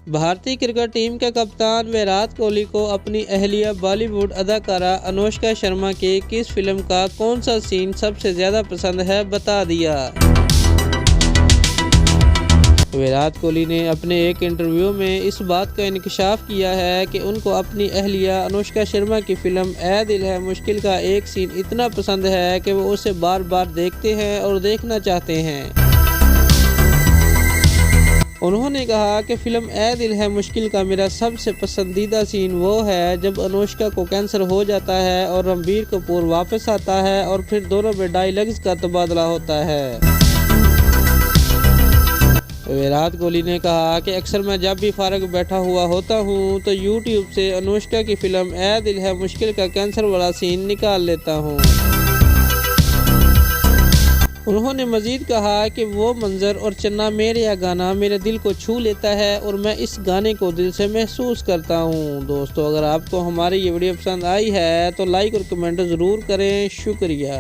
بھارتی cricket team کے کپتان ویرات کوہلی کو اپنی اہلیہ بالی ووڈ اداکارہ انوشکا شرما کی کس فلم کا کون سا سین سب سے زیادہ پسند ہے بتا دیا۔ ویرات کوہلی نے اپنے ایک انٹرویو میں اس بات کا انکشاف کیا ہے کہ ان کو اپنی اہلیہ انوشکا شرما کی فلم اے دل ہے مشکل کا ایک سین اتنا پسند ہے کہ وہ اسے بار بار دیکھتے ہیں اور دیکھنا چاہتے ہیں۔ انہوں نے کہا کہ فلم اے دل ہے مشکل کا میرا سب سے پسندیدہ سین وہ ہے جب انوشکا کو کینسر ہو جاتا ہے اور رنبیر کپور واپس آتا ہے اور پھر دونوں میں ڈائیلاگز کا تبادلہ ہوتا ہے۔ ویرات کوہلی نے کہا کہ اکثر میں جب بھی فارغ بیٹھا ہوا ہوتا ہوں تو یوٹیوب سے انوشکا کی فلم اے دل ہے مشکل کا کینسر والا سین نکال لیتا ہوں۔ انہوں نے مزید کہا کہ وہ منظر اور چنا میرے گانا میرے دل کو چھو لیتا ہے اور میں اس گانے کو دل سے محسوس کرتا ہوں۔ دوستو اگر آپ کو ہماری یہ ویڈیو پسند آئی ہے تو لائک اور کمنٹ ضرور کریں۔ شکریہ۔